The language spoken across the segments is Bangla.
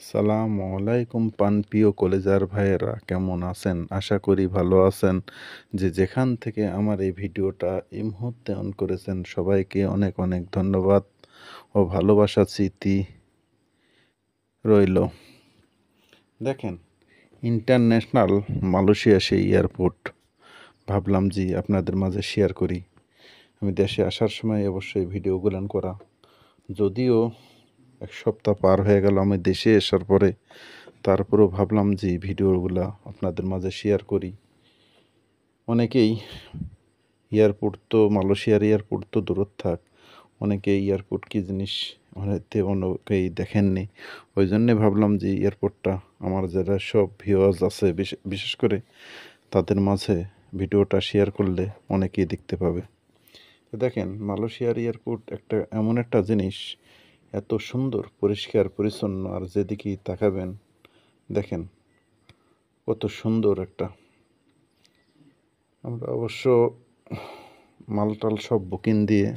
আসসালামু আলাইকুম প্রিয় কলেজার ভাইয়েরা, কেমন আছেন? আশা করি ভালো আছেন। যে যেখান থেকে আমার এই ভিডিওটা এই মুহূর্তে অন করেছেন, সবাইকে অনেক অনেক ধন্যবাদ ও ভালোবাসার স্মৃতি রইল। দেখেন, ইন্টারন্যাশনাল মালয়েশিয়া সেই এয়ারপোর্ট, ভাবলাম যে আপনাদের মাঝে শেয়ার করি। আমি দেশে আসার সময় অবশ্যই ভিডিওগুলো করা, যদিও এক সপ্তাহ পার হয়ে গেল আমি দেশে আসার পরে, তারপরেও ভাবলাম যে ভিডিওগুলা আপনাদের মাঝে শেয়ার করি। অনেকেই এয়ারপোর্ট তো, মালয়েশিয়ার এয়ারপোর্ট তো দূরত থাক, অনেকেই এয়ারপোর্ট কী জিনিস হয়তো অনেকেই দেখেননি। ওই জন্যে ভাবলাম যে এয়ারপোর্টটা আমার যারা সব ভিউয়ার্স আছে, বিশেষ করে তাদের মাঝে ভিডিওটা শেয়ার করলে অনেকেই দেখতে পাবে। তো দেখেন, মালয়েশিয়ার এয়ারপোর্ট একটা এমন একটা জিনিস, এত সুন্দর পরিষ্কার পরিচ্ছন্ন, আর যেদিকেই তাকাবেন দেখেন কত সুন্দর একটা। আমরা অবশ্য মালটাল সব বুকিং দিয়ে,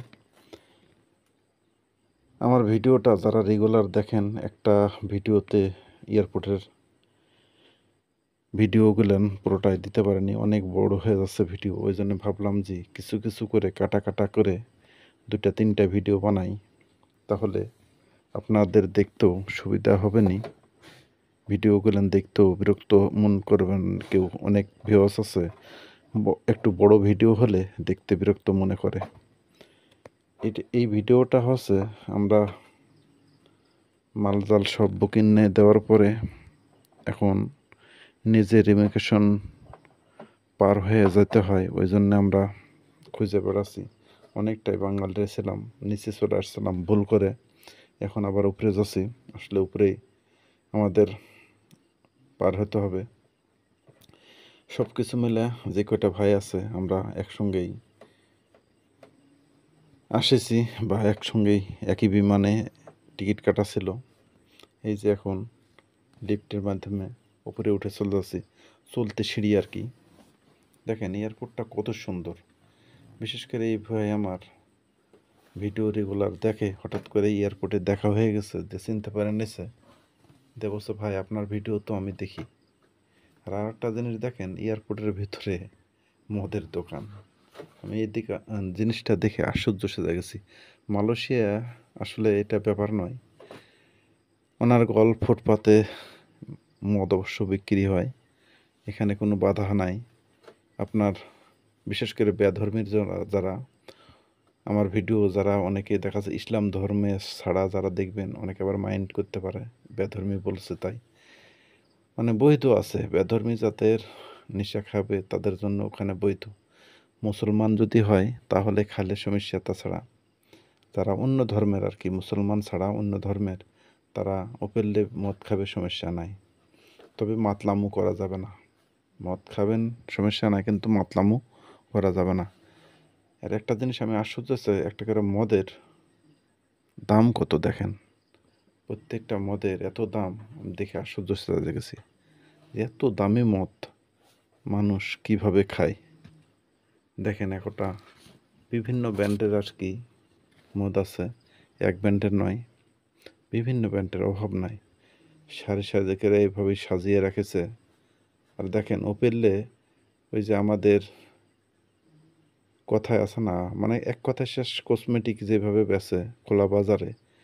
আমার ভিডিওটা যারা রেগুলার দেখেন, একটা ভিডিওতে এয়ারপোর্টের ভিডিওগুলো পুরোটাই দিতে পারেনি, অনেক বড় হয়ে যাচ্ছে ভিডিও। ওই জন্য ভাবলাম যে কিছু কিছু করে কাটা কাটা করে 2-3টা ভিডিও বানাই, তাহলে আপনাদের দেখতেও সুবিধা হবে নি। ভিডিওগুলো দেখতেও বিরক্ত মন করবেন কেউ, অনেক ভিউয়ার্স আছে একটু বড় ভিডিও হলে দেখতে বিরক্ত মনে করে। এই ভিডিওটা হচ্ছে আমরা মালজাল সব বুকিং দেওয়ার পরে এখন নিজের ইমিগ্রেশন পার হয়ে যেতে হয়, ওই জন্য আমরা খুঁজে বেড়াচ্ছি। অনেকটাই বাঙালি ছিলাম, নিচে চলে আসছিলাম ভুল করে, এখন আবার উপরে যাচ্ছি। আসলে উপরেই আমাদের পার হতে হবে। সব কিছু মিলে যে কয়টা ভাই আছে আমরা একসঙ্গেই আসেছি, বা একসঙ্গেই একই বিমানে টিকিট কাটা ছিল। এই যে এখন লিফটের মাধ্যমে উপরে উঠে চলে যাচ্ছি, চলতে সিঁড়ি আর কি। দেখেন এয়ারপোর্টটা কত সুন্দর। বিশেষ করে এই ভাই আমার ভিডিও রেগুলার দেখে, হঠাৎ করে এয়ারপোর্টে দেখা হয়ে গেছে, যে চিনতে পারেন নিছে, দে বলছে ভাই আপনার ভিডিও তো আমি দেখি। আর আরেকটা জিনিস দেখেন, এয়ারপোর্টের ভিতরে মদের দোকান। আমি এদিকে জিনিসটা দেখে আশ্চর্য সেজে গেছি। মালয়েশিয়া আসলে এটা ব্যাপার নয়, ওনার গল্ফ ফুটপাতে মদ অবশ্য বিক্রি হয়, এখানে কোনো বাধা নাই। আপনার বিশেষ করে বেধর্মীর যারা আমার ভিডিও, যারা অনেকে দেখা যায় ইসলাম ধর্মে ছাড়া যারা দেখবেন, অনেকে আবার মাইন্ড করতে পারে বেধর্মী বলছে তাই, মানে বৈধ আছে। বেধর্মী জাতের নেশা খাবে তাদের জন্য ওখানে বৈধ। মুসলমান যদি হয় তাহলে খালে সমস্যা, তাছাড়া যারা অন্য ধর্মের আর কি, মুসলমান ছাড়া অন্য ধর্মের, তারা ওপেনলি মদ খাবে, সমস্যা নাই। তবে মাতলামু করা যাবে না। মদ খাবেন সমস্যা নাই, কিন্তু মাতলামু করা যাবে না। আর একটা জিনিস আমি আশ্চর্য হচ্ছে, একটা করে মদের দাম কত দেখেন। প্রত্যেকটা মদের এত দাম, আমি দেখে আশ্চর্য হয়ে গেছি, এত দামি মদ মানুষ কিভাবে খায়। দেখেন একটা বিভিন্ন ব্র্যান্ডের আর কি মদ আছে, এক ব্র্যান্ডের নয়, বিভিন্ন ব্র্যান্ডের অভাব নাই। সারি সারি করে এইভাবেই সাজিয়ে রেখেছে। আর দেখেন ওপেনলে, ওই যে আমাদের কথায় আছে না, মানে এক কথায় শেষ, কসমেটিক যেভাবে বেচে খোলা বাজারে,